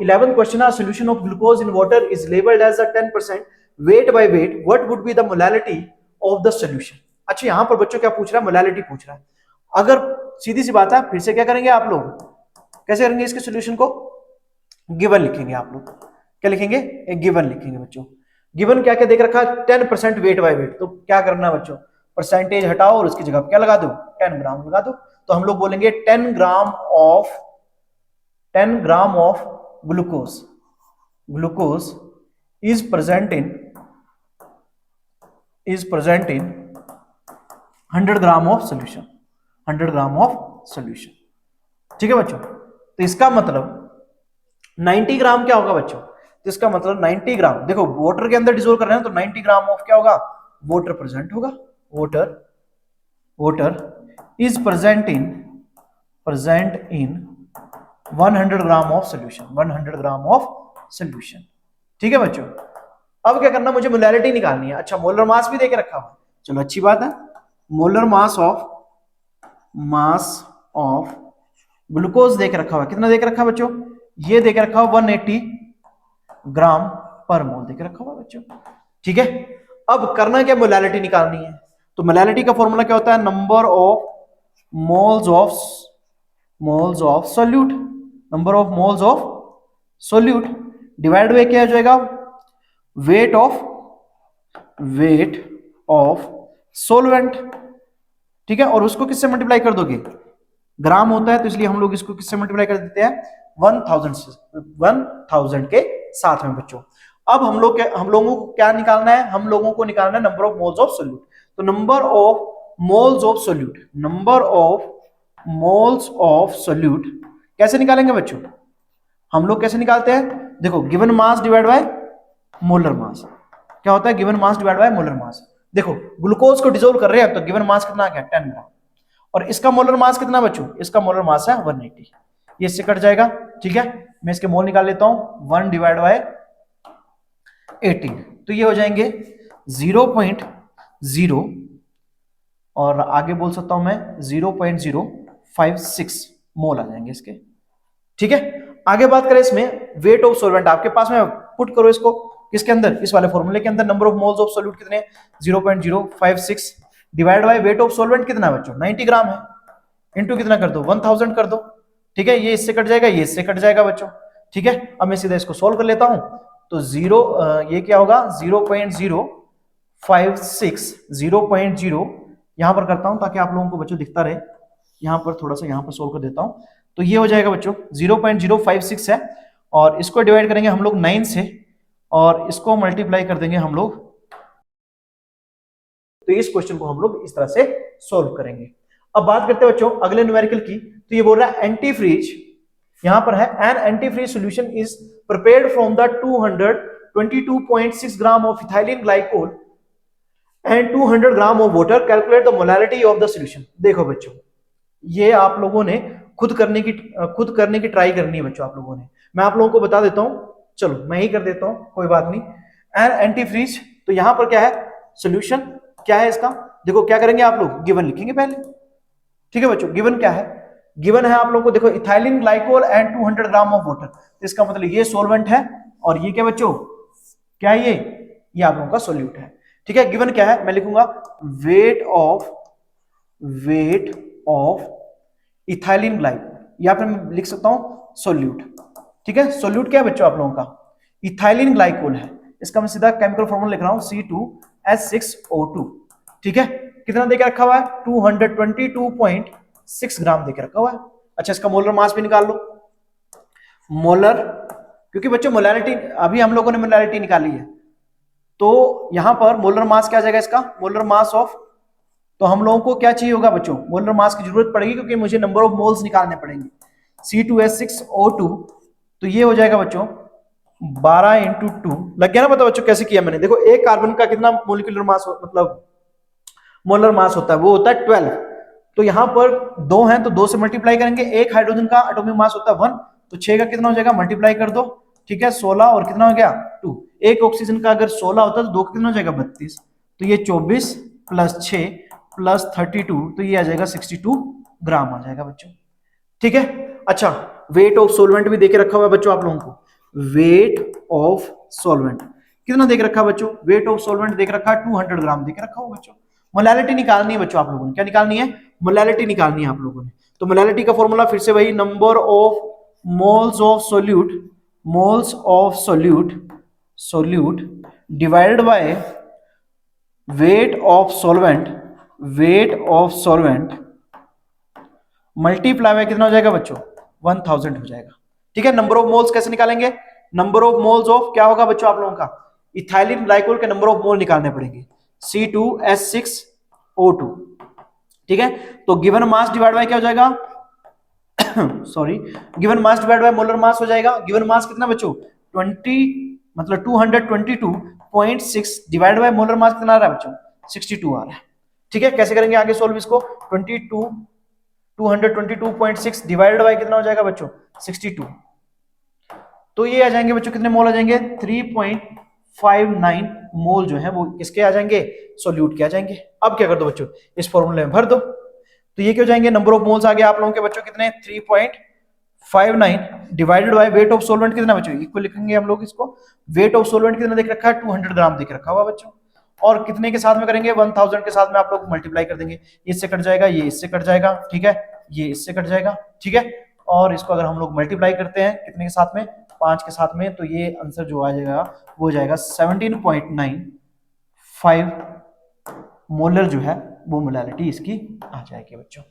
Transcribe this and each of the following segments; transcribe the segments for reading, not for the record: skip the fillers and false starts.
11th question, a solution of glucose in water is labeled as a 10% weight by weight, what would be the molality of the solution? अच्छा यहां पर बच्चों क्या पूछ रहा है, मोलालिटी पूछ रहा है। अगर सीधी सी बात है, फिर से क्या करेंगे आप लोग, कैसे करेंगे इसके सॉल्यूशन को, गिवन लिखेंगे आप लोग, क्या लिखेंगे, एक गिवन लिखेंगे बच्चों। गिवन क्या क्या देख रखा है, 10% वेट बाय वेट, तो क्या करना बच्चों, परसेंटेज हटाओ और उसकी जगह क्या लगा दो, 10 ग्राम लगा दो। तो हम लोग बोलेंगे 10 gram of glucose is present in 100 gram of solution, 100 gram of solution. ठीक है बच्चों, तो इसका मतलब 90 ग्राम क्या होगा बच्चों, तो इसका मतलब 90 ग्राम, देखो वाटर के अंदर डिसोल्व कर रहे हैं तो 90 ग्राम ऑफ क्या होगा, वाटर प्रेजेंट होगा। Water is present in 100 gram of solution, 100 gram of solution. ठीक है बच्चों, अब क्या करना, मुझे मोलैरिटी निकालनी है। अच्छा मोलर मास भी देके रखा हुआ, चलो अच्छी बात है। मोलर मास ऑफ ग्लूकोज देके रखा हुआ, कितना देके रखा है बच्चों, ये देके रखा हुआ 180 ग्राम पर मोल देके रखा हुआ बच्चों। ठीक है, अब करना क्या, मोलैरिटी निकालनी है। तो मोलैरिटी का फॉर्मूला क्या होता है, number of moles of solute, number of moles of solute divide by क्या हो जाएगा, वेट ऑफ सोलवेंट। ठीक है, और उसको किससे मल्टीप्लाई कर दोगे, ग्राम होता है तो इसलिए हम लोग इसको किससे मल्टीप्लाई कर देते हैं, 1000 के साथ में बच्चों। अब हम लोगों को क्या निकालना है, हम लोगों को निकालना है number of moles of solute. तो number of moles of solute कैसे निकालेंगे बच्चों, हम लोग कैसे निकालते हैं, देखो given mass divide by molar mass, क्या होता है, given mass divide by molar mass. देखो ग्लूकोज को डिसोल्व कर रहे हैं तो गिवन मास कितना आ गया, 10 ग्राम, और इसका मोलर मास कितना बच्चों, इसका मोलर मास है 180, ये इससे कट जाएगा। ठीक है, मैं इसके मोल निकाल लेता हूं, 1 डिवाइड बाय 18, तो ये हो जाएंगे 0.0 और आगे बोल सकता हूं मैं 0.056 मोल आ जाएंगे इसके। ठीक है, आगे बात करें इसमें वेट ऑफ सॉल्वेंट, आपके पास में पुट करो इसको किसके अंदर, इस वाले फॉर्मूले के अंदर, number of moles of solute कितने, 0.056 divide by weight of solvent कितना बच्चों, 90 ग्राम है, इनटू कितना कर दो, 1000 कर दो। ठीक है, ये इससे कट जाएगा, ये इससे कट जाएगा बच्चों। ठीक है, अब मैं सीधा इसको सोल्व कर लेता हूं, तो ये क्या होगा, 0.056 यहां पर करता हूं ताकि आप लोगों को बच्चों दिखता रहे, यहां पर थोड़ा सा यहां पर सोल्व कर देता हूं, तो ये हो जाएगा बच्चों 0.056 है, और इसको डिवाइड करेंगे हम लोग 9 से, और इसको मल्टीप्लाई कर देंगे हम लोग, तो इस क्वेश्चन को हम लोग इस तरह से सोल्व करेंगे। अब बात करते हैं बच्चों अगले न्यूमेरिकल की, तो ये बोल रहा है एंटीफ्रीज, यहां पर है an antifreeze solution is prepared from the 222.6 gram of ethylene glycol and 200 gram of water, calculate the molarity of the solution. देखो बच्चों, ये आप लोगों ने खुद करने की ट्राई करनी है बच्चों आप लोगों ने, मैं आप लोगों को बता देता हूं, चलो मैं ही कर देता हूं, कोई बात नहीं। एन एंटीफ्रीज, तो यहां पर क्या है, सॉल्यूशन क्या है इसका, देखो क्या करेंगे आप लोग, गिवन लिखेंगे पहले। ठीक है बच्चों, गिवन क्या है, गिवन है आप लोगों को, देखो ethylene glycol and 200 gram of water, तो इसका मतलब ये सॉल्वेंट है, और ये क्या बच्चों, क्या है ये आप लोगों का सोल्यूट है। ठीक है, गिवन क्या है, मैं लिखूंगा वेट ऑफ इथाइलिन ग्लाइकोल, या फिर मैं लिख सकता हूं सोल्यूट। ठीक है, सोल्यूट क्या है बच्चों आप लोगों का, इथाइलिन ग्लाइकोल है, इसका मैं सीधा केमिकल फॉर्मूला लिख रहा हूं, C2H6O2। ठीक है, कितना देके रखा हुआ है, 222.6 ग्राम देके रखा हुआ है। अच्छा, इसका मोलर मास भी निकाल लो, मोलर, क्योंकि बच्चों मोलैरिटी अभी हम लोगों ने मोलैरिटी निकाली है, तो यहां पर मोलर मास क्या आ जाएगा इसका, मोलर मास ऑफ, तो हम लोगों को क्या चाहिए होगा बच्चों, मोलर मास की जरूरत पड़ेगी क्योंकि मुझे नंबर ऑफ मोल्स निकालने पड़ेंगे, C2H6O2, तो ये हो जाएगा बच्चों 12 इंटू 2, लग गया ना पता बच्चों कैसे किया मैंने, देखो एक कार्बन का कितना मोलिकुलर मास मतलब मोलर मास होता है, वो होता है 12, तो यहां पर 2 हैं तो 2 से मल्टीप्लाई करेंगे, एक हाइड्रोजन का एटॉमिक मास होता है 1, तो 6 का कितना हो जाएगा, मल्टीप्लाई कर दो। ठीक है, 16 और कितना हो गया 2, एक ऑक्सीजन का अगर 16 होता तो 2 का कितना हो जाएगा 32, तो ये 24 प्लस 6 प्लस 32, तो ये आ जाएगा 62 ग्राम आ जाएगा बच्चों। ठीक है, अच्छा वेट ऑफ सोलवेंट भी देके रखा हुआ है बच्चों आप लोगों को, वेट ऑफ सॉल्वेंट कितना देख रखा है बच्चों, वेट ऑफ सॉल्वेंट देख रखा है 200 ग्राम देख रखा हो बच्चों। मोलैलिटी निकालनी है बच्चों आप लोगों ने, क्या निकालनी है, मोलैलिटी निकालनी है आप लोगों ने। तो मोलैलिटी का फॉर्मूला फिर से वही, number of moles of solute, moles of solute, solute divided by weight of solvent, weight of solvent multiply by कितना हो जाएगा बच्चों, 1000 हो जाएगा। ठीक है, नंबर ऑफ मोल्स कैसे निकालेंगे, नंबर ऑफ मोल्स ऑफ क्या होगा बच्चों आप लोगों का, इथाइलिन ग्लाइकोल के नंबर ऑफ मोल निकालने पड़ेंगे, C2H6O2। ठीक है, तो गिवन मास डिवाइड बाय क्या हो जाएगा sorry, given mass divide by molar मास हो जाएगा। गिवन मास कितना बच्चों 20, मतलब 222.6 डिवाइड बाय मोलर मास कितना आ रहा है बच्चों, 62 आ रहा है। ठीक है, कैसे करेंगे आगे सोल्व इसको, 222.6 डिवाइडेड बाय कितना हो जाएगा बच्चों 62, तो ये आ जाएंगे बच्चों कितने मोल आ जाएंगे, 3.59 मोल जो है वो किसके आ जाएंगे, सोल्यूट के आ जाएंगे। अब क्या कर दो बच्चों, इस फॉर्मूले में भर दो, तो ये क्या हो जाएंगे, नंबर ऑफ मोल्स आ गए आप लोगों के बच्चों कितने, 3.59 divided by weight of solvent कितना बच्चों, इक्वल लिखेंगे हम लोग इसको, वेट ऑफ सॉल्वेंट कितना देख रखा है 200 ग्राम देख रखा हुआ बच्चों, और कितने के साथ में करेंगे, 1000 के साथ में आप लोग मल्टीप्लाई कर देंगे, इससे कट जाएगा, ये इससे कट जाएगा, ठीक है, ये इससे कट जाएगा, ठीक है, और इसको अगर हम लोग मल्टीप्लाई करते हैं कितने के साथ में, 5 के साथ में, तो ये आंसर जो आ जाएगा वो हो जाएगा 17.95 मोलर जो है वो मोलैलिटी इसकी आ जाएगी बच्चों।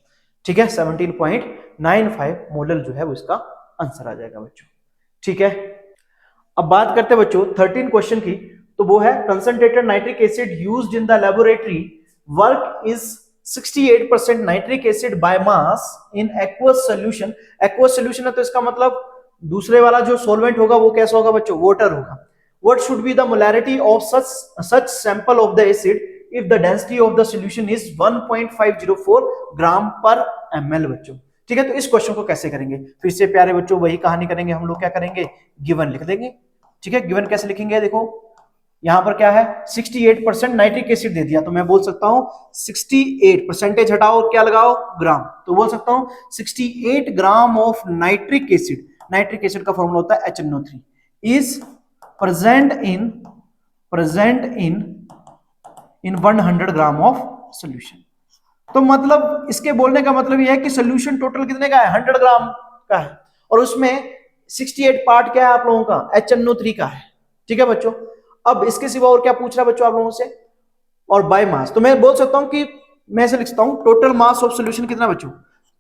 ठीक है, 17.95 मोलर जो है वो इसका आंसर आ जाएगा बच्चों। ठीक है, अब बात करते हैं बच्चों 13 क्वेश्चन की, तो वो है concentrated nitric acid used in the laboratory work is 68% nitric acid by mass in aqueous solution. Aqueous solution है तो इसका मतलब दूसरे वाला जो सॉल्वेंट होगा वो कैसा होगा बच्चों, वाटर होगा। What should be the molarity of such sample of the acid if the density of the solution is 1.504 ग्राम पर ml बच्चों। ठीक है, तो इस क्वेश्चन को कैसे करेंगे, फिर से प्यारे बच्चों वही कहानी करेंगे हम लोग, क्या करेंगे, गिवन लिख देंगे। ठीक है, गिवन कैसे लिखेंगे, देखो यहां पर क्या है 68% नाइट्रिक एसिड दे दिया, तो मैं बोल सकता हूं 68 परसेंटेज हटाओ और क्या लगाओ ग्राम, तो बोल सकता हूं 68 gram of nitric acid, nitric acid का फॉर्मूला होता है HNO3 is present in 100 gram of solution. तो मतलब इसके बोलने का मतलब यह है कि सोल्यूशन टोटल कितने का है, 100 ग्राम का है, और उसमें 68 पार्ट क्या है आप लोगों का, HNO3 का है। ठीक है बच्चों, अब इसके सिवा और क्या पूछ रहा है बच्चों आप लोगों से, और बाय मास, तो मैं बोल सकता हूं कि मैं ऐसे लिख सकता हूं टोटल मास ऑफ सोल्यूशन कितना बच्चों,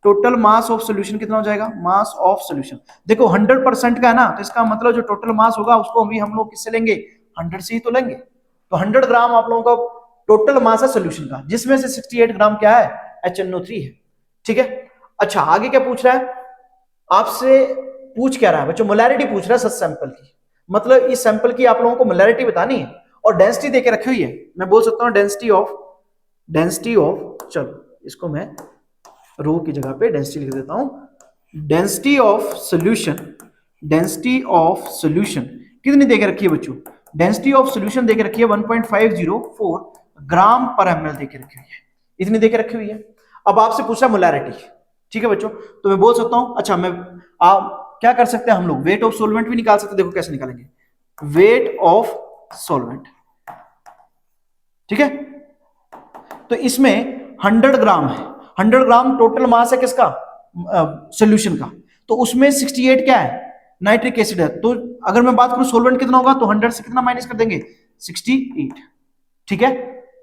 टोटल मास ऑफ सोल्यूशन कितना हो जाएगा, मास ऑफ सोल्यूशन, देखो 100% का है ना, तो इसका मतलब जो टोटल मास होगा उसको भी हम लोग किससे लेंगे, 100 से ही तो लेंगे। तो 100 ग्राम आप लोगों का टोटल मास है सोल्यूशन का, जिसमें से 68 ग्राम क्या है, HNO3 है। ठीक है, अच्छा आगे क्या पूछ रहा है आपसे, पूछ क्या रहा है बच्चों, मोलैरिटी पूछ रहा है सच सैंपल की, मतलब इस सैंपल की आप लोगों को मोलैरिटी बतानी है, और डेंसिटी देके रखी हुई है, मैं बोल सकता हूं डेंसिटी ऑफ, चलो इसको मैं रो की जगह पे डेंसिटी लिख देता हूं, डेंसिटी ऑफ सॉल्यूशन कितनी देके रखी है बच्चों, डेंसिटी ऑफ सॉल्यूशन देके रखी है 1.504 ग्राम पर ml देके रखी हुई है, इतनी देके रखी हुई है। अब आपसे पूछा मोलैरिटी, ठीक है बच्चों, तो मैं बोल सकता हूं, अच्छा मैं आप क्या कर सकते हैं हम लोग, वेट ऑफ सॉल्वेंट भी निकाल सकते हैं, देखो कैसे निकालेंगे, वेट ऑफ सॉल्वेंट, ठीक है, तो इसमें 100 ग्राम है, 100 ग्राम टोटल मास है किसका, सॉल्यूशन का, तो उसमें 68 क्या है, नाइट्रिक एसिड है, तो अगर मैं बात करूं सॉल्वेंट कितना होगा, तो 100 से कितना माइनस कर देंगे, 68। ठीक है,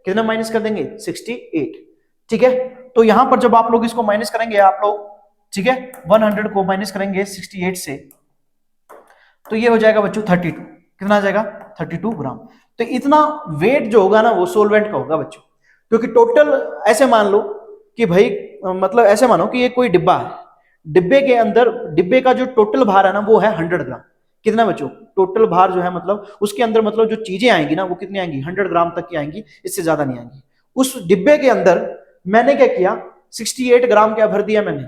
कितना माइनस कर देंगे, 68। ठीक है, तो यहां पर जब आप लोग इसको माइनस करेंगे आप लोग, ठीक है, 100 को माइनस करेंगे 68 से, तो ये हो जाएगा बच्चों 32, कितना आ जाएगा 32 ग्राम। तो इतना वेट जो होगा ना वो सोलवेंट का होगा बच्चों, क्योंकि टोटल ऐसे मान लो कि भाई मतलब ऐसे मानो कि ये कोई डिब्बा है, डिब्बे के अंदर डिब्बे का जो टोटल भार है ना वो है 100 ग्राम, कितना बच्चों, टोटल भार जो है मतलब उसके अंदर मतलब जो चीजें आएंगी ना वो कितनी आएंगी, 100 ग्राम तक की आएंगी, इससे ज्यादा नहीं आएंगी। उस डिब्बे के अंदर मैंने क्या किया, 68 ग्राम क्या भर दिया मैंने,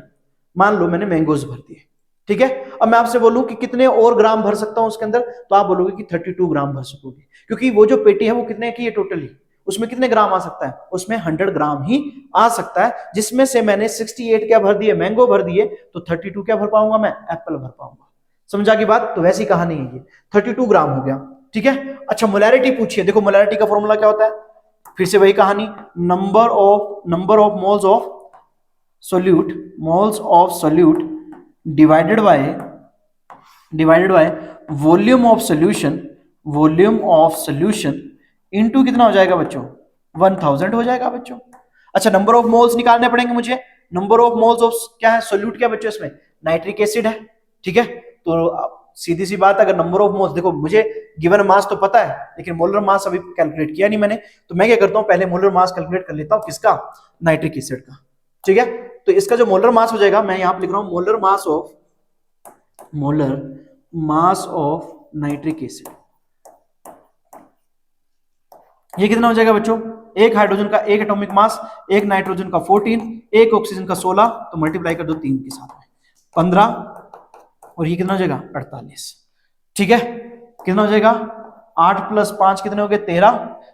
मान लो मैंने मैंगोज भर दिए। ठीक है, अब मैं आपसे बोलूं कि कितने और ग्राम भर सकता हूं उसके अंदर, तो आप बोलोगे कि 32 ग्राम भर सकोगे, क्योंकि वो जो पेटी है वो कितने की है टोटली, उसमें कितने ग्राम आ सकता है, उसमें 100 ग्राम ही आ सकता है, जिसमें से मैंने 68 क्या भर दिए, मैंगो भर दिए, तो 32 क्या भर पाऊंगा मैं, एप्पल भर पाऊंगा। समझा की बात? तो वैसी कहानी है ये, 32 ग्राम हो गया, ठीक है। अच्छा मोलैरिटी पूछिए, देखो मोलैरिटी का फॉर्मूला क्या होता है, फिर से वही कहानी, number of moles of solute divided by volume of solution into कितना हो जाएगा बच्चों, 1000 हो जाएगा बच्चों। अच्छा नंबर ऑफ मोल्स निकालने पड़ेंगे मुझे, नंबर ऑफ मोल्स ऑफ क्या है, सोल्यूट क्या बच्चों, इसमें नाइट्रिक एसिड है, ठीक है। तो सीधी सी बात, अगर नंबर ऑफ मोल्स, देखो मुझे गिवन मास तो पता है लेकिन मोलर मास अभी कैलकुलेट किया नहीं मैंने, तो मैं क्या करता हूं, पहले मोलर मास कैलकुलेट कर लेता हूं, किसका, नाइट्रिक एसिड का, ठीक है। तो इसका जो मोलर मास हो जाएगा, मैं यहां पर लिख रहा हूं molar mass of nitric acid, ये कितना हो जाएगा बच्चों, एक हाइड्रोजन का 1 एटॉमिक मास, एक नाइट्रोजन का 14, एक ऑक्सीजन का 16, तो मल्टीप्लाई कर दो 3 के साथ में 15, और ये कितना हो जाएगा 48, ठीक है। कितना हो जाएगा 8 + 5 कितने हो गए 13,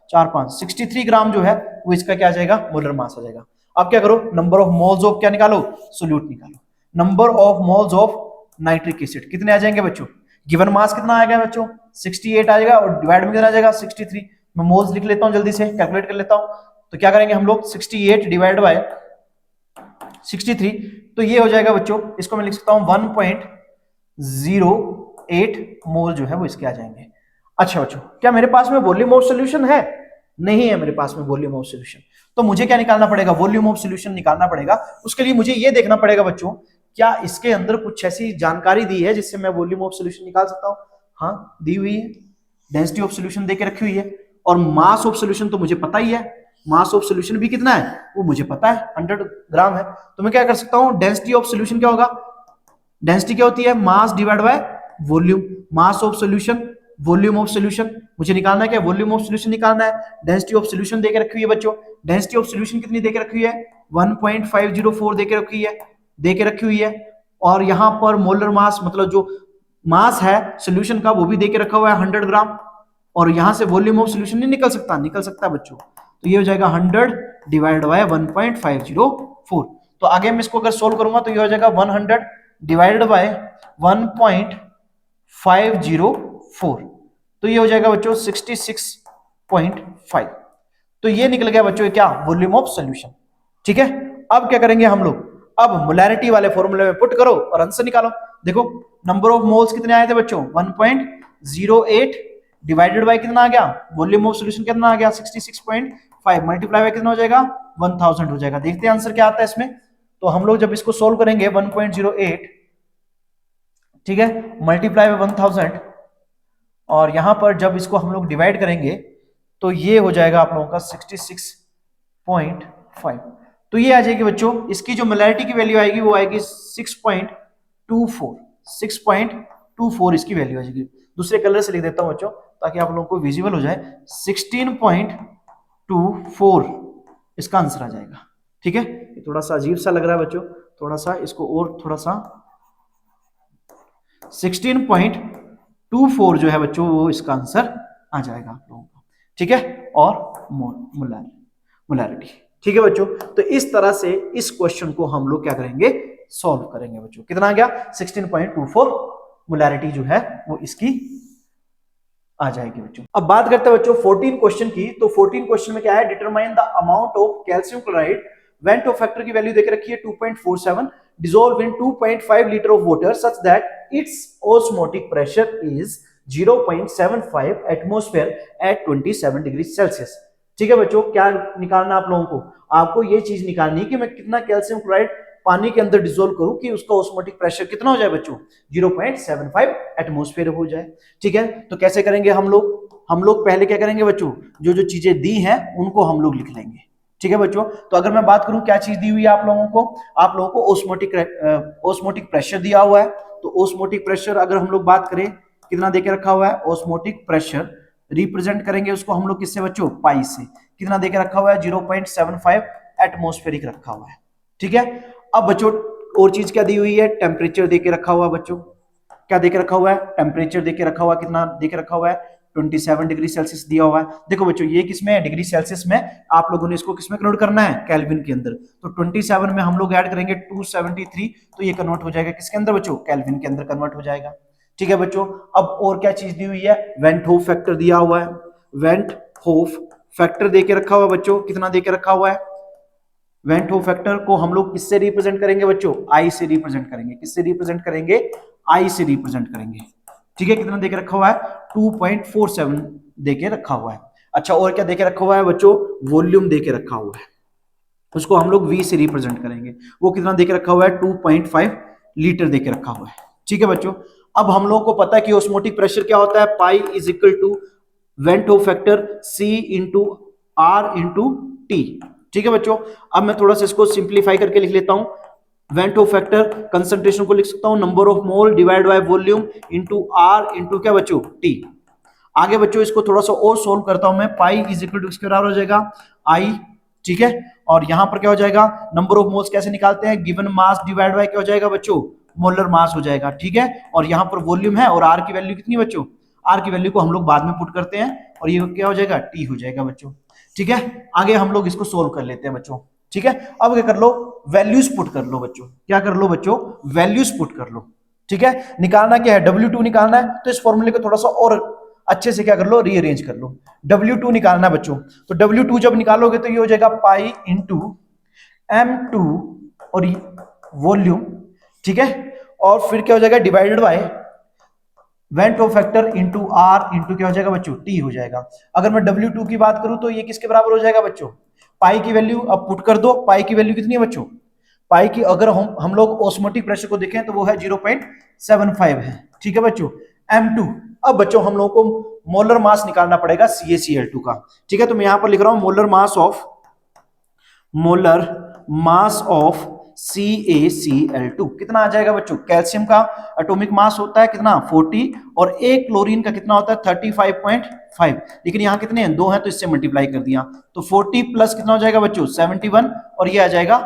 4 5 63 ग्राम जो है वो इसका क्या आ जाएगा, मोलर मास आ जाएगा। अब क्या करो, नंबर ऑफ मोल्स ऑफ क्या निकालो, सोल्यूट निकालो, number of moles of nitric acid कितने आ जाएंगे बच्चों, गिवन मास कितना आएगा बच्चों 68 आ जाएगा, और डिवाइड में कितना आ जाएगा 63, मैं मोल्स लिख लेता हूं जल्दी से, कैलकुलेट कर लेता हूं। तो क्या करेंगे हम लोग, 68 डिवाइड बाय 63, तो ये हो जाएगा बच्चों, इसको मैं लिख सकता हूं 1.08 मोल जो है वो इसके आ जाएंगे। अच्छा बच्चों, क्या मेरे पास में वॉल्यूम ऑफ सॉल्यूशन है, नहीं है मेरे पास में वॉल्यूम ऑफ सॉल्यूशन, तो मुझे क्या निकालना पड़ेगा, वॉल्यूम ऑफ सॉल्यूशन निकालना पड़ेगा। उसके लिए मुझे ये देखना पड़ेगा बच्चों, क्या इसके अंदर कुछ ऐसी जानकारी दी है जिससे मैं वॉल्यूम ऑफ सॉल्यूशन निकाल सकता हूं, हाँ दी हुई है, डेंसिटी ऑफ सॉल्यूशन देके रखी हुई है, और मास ऑफ सॉल्यूशन तो मुझे पता ही है, मास ऑफ सॉल्यूशन भी कितना है वो मुझे पता है 100 ग्राम है। तो मैं क्या कर सकता हूं, डेंसिटी ऑफ सॉल्यूशन क्या होगा, डेंसिटी क्या होती है, मास divide by volume, mass of solution volume of solution, मुझे निकालना है क्या, वॉल्यूम ऑफ सॉल्यूशन निकालना है। डेंसिटी ऑफ सॉल्यूशन देके रखी हुई है बच्चों, डेंसिटी ऑफ सॉल्यूशन कितनी देके रखी हुई है, 1.504 देके रखी हुई है, और यहां पर मोलर मास मतलब जो मास है सॉल्यूशन का वो भी देके रखा हुआ है 100 ग्राम, और यहां से वॉल्यूम ऑफ सॉल्यूशन नहीं निकल सकता, निकल सकता है बच्चों, तो ये हो जाएगा 100 डिवाइड बाय 1.504। तो आगे मैं इसको अगर सोल्व करूंगा तो ये हो जाएगा 100 डिवाइडेड बाय 1.504, तो ये हो जाएगा बच्चों 66.5। तो ये निकल गया बच्चों क्या, वॉल्यूम ऑफ सॉल्यूशन, ठीक है। अब क्या करेंगे हम लोग, अब मोलैरिटी वाले फॉर्मूले में पुट करो और आंसर निकालो। देखो नंबर ऑफ मोल्स कितने आए थे बच्चों 1.08 डिवाइडेड बाय कितना आ गया, वॉल्यूम ऑफ सॉल्यूशन कितना आ गया 66.5, मल्टीप्लाई बाय कितना हो जाएगा 1000 हो जाएगा। देखते हैं आंसर क्या आता है इसमें। तो हम लोग जब इसको सोल्व करेंगे 1.08, ठीक है, मल्टीप्लाई बाय 1000, और यहां पर जब इसको हम लोग डिवाइड करेंगे तो ये हो जाएगा आप लोगों का 66.5, तो ये आ जाएगी बच्चों, इसकी जो मोलैरिटी की वैल्यू आएगी वो आएगी 6.24 इसकी वैल्यू आ जाएगी। दूसरे कलर से लिख देता हूं बच्चों ताकि आप लोगों को विजिबल हो जाए, 16.24 इसका आंसर आ जाएगा, ठीक है। ये थोड़ा सा अजीब सा लग रहा है बच्चों, थोड़ा सा इसको और थोड़ा सा 16.24 जो है बच्चों वो इसका आंसर आ जाएगा आप लोगों का, ठीक है, और मोलैरिटी, ठीक है बच्चों। तो इस तरह से इस क्वेश्चन को हम लोग क्या करेंगे, सॉल्व करेंगे बच्चों। कितना आ गया 16.24 मोलैरिटी जो है वो इसकी आ जाएगी बच्चों। अब बात करते हैं बच्चों 14 क्वेश्चन की। तो 14 क्वेश्चन में क्या है, determine the amount of calcium chloride when two factor की वैल्यू देके रखी है 2.47 dissolve in 2.5 litre of water such that its osmotic pressure is 0.75 atmosphere at 27 degree Celsius. ठीक है बच्चों, क्या निकालना आप लोगों को, आपको ये चीज निकालनी है कि मैं कितना कैल्शियम क्लोराइड पानी के अंदर डिसॉल्व करूं कि उसका ऑस्मोटिक प्रेशर कितना हो जाए बच्चों, 0.75 एटमॉस्फेयर हो जाए। ठीक है, तो कैसे करेंगे हम लोग पहले क्या करेंगे बच्चों, जो जो चीजें दी हैं उनको हम लोग लिख लेंगे। ठीक है बच्चों, तो अगर मैं बात करूं क्या चीज दी हुई है आप लोगों को ऑस्मोटिक प्रेशर दिया हुआ है। तो ऑस्मोटिक प्रेशर अगर हम लोग बात करें कितना देके रखा हुआ है, ऑस्मोटिक प्रेशर रिप्रेजेंट करेंगे उसको हम लोग किससे बच्चों, पाई से। कितना देके रखा हुआ है, 0.75 एटमॉस्फेरिक रखा हुआ है। ठीक है, अब बच्चों और चीज क्या दी हुई है, टेम्परेचर देके रखा हुआ है बच्चों। क्या देके रखा हुआ है, टेम्परेचर देके रखा हुआ है, कितना देके रखा हुआ है 27 डिग्री सेल्सियस दिया हुआ है। देखो बच्चों ये किसमें है, डिग्री सेल्सियस में, आप लोगों ने इसको किसमें कन्वर्ट करना है, केल्विन के अंदर। तो 27 में हम लोग ऐड करेंगे 273, तो ये कन्वर्ट हो जाएगा किसके अंदर बच्चों, केल्विन के अंदर कन्वर्ट हो जाएगा। ठीक है बच्चों। अब और क्या चीज दी हुई है, वेंट होफ फैक्टर दिया हुआ है, वेंट होफ फैक्टर देके रखा हुआ है बच्चों, कितना देके रखा हुआ है, वेंट होफ फैक्टर को हम लोग किससे रिप्रेजेंट करेंगे बच्चों, आई से रिप्रेजेंट करेंगे, किससे रिप्रेजेंट करेंगे, आई से रिप्रेजेंट करेंगे, ठीक है। कितना देके रखा हुआ है, 2.47 देके रखा हुआ है। अच्छा और क्या देके रखा हुआ है बच्चों, वॉल्यूम देके रखा हुआ है, उसको हम लोग V से रिप्रेजेंट करेंगे, वो कितना देके रखा हुआ है, 2.5 लीटर देके रखा हुआ है, ठीक है बच्चों। अब हम लोग को पता है कि ऑस्मोटिक प्रेशर क्या होता है, pi is equal to van't Hoff factor C into R into T, ठीक है बच्चों। अब मैं थोड़ा सा इसको सिंप्लीफाई करके लिख लेता हूं, वेंट होफ फैक्टर कंसंट्रेशन को लिख सकता हूं number of mole divide by volume into R into क्या बच्चों, T। आगे बच्चों इसको थोड़ा सा और सोल्व करता हूं मैं, पाई इज इक्वल टू इसके बराबर हो जाएगा I, ठीक है। और यहां पर क्या हो जाएगा, नंबर ऑफ मोल्स कैसे निकालते हैं, गिवन मास डिवाइड बाय क्या हो जाएगा बच्चों, मोलर मास हो जाएगा, ठीक है। और यहां पर वॉल्यूम है और आर की वैल्यू कितनी बच्चों, आर की वैल्यू को हम लोग बाद में पुट करते हैं और ये क्या हो जाएगा, टी हो जाएगा बच्चों, ठीक है। आगे हम लोग इसको सोल्व कर लेते हैं बच्चों, ठीक है। अब क्या कर लो, वैल्यूज पुट कर लो बच्चों, क्या कर लो बच्चों, वैल्यूज पुट कर लो, ठीक है। निकालना क्या है, W2 निकालना है, तो इस फॉर्मूले को थोड़ा सा और अच्छे से क्या कर लो, रीअरेंज कर लो। W2 निकालना है बच्चों, तो W2 जब निकालोगे तो ये हो जाएगा पाई इंटू M2 और वॉल्यूम, ठीक है। और फिर क्या हो जाएगा, divided by went Hoff factor into R into क्या हो जाएगा बच्चों, T हो जाएगा। अगर मैं W2 की बात करूं तो ये किसके बराबर हो जाएगा बच्चों, पाई की वैल्यू अब पुट कर दो, पाई की वैल्यू कितनी है बच्चों, पाई की अगर हम लोग ऑस्मोटिक प्रेशर को देखें तो वो है 0.75 है, ठीक है बच्चों। M2, अब बच्चों हम लोगों को मोलर मास निकालना पड़ेगा CaCl2 का, ठीक है। तो मैं यहां पर लिख रहा हूं मोलर मास ऑफ CaCl2 कितना आ जाएगा बच्चों, कैल्शियम का एटॉमिक मास होता है कितना 40 और एक क्लोरीन का कितना होता है 35.5, लेकिन यहाँ कितने हैं, दो हैं तो इससे मल्टीप्लाई कर दिया, तो 40 प्लस कितना हो जाएगा बच्चों 71 और ये आ जाएगा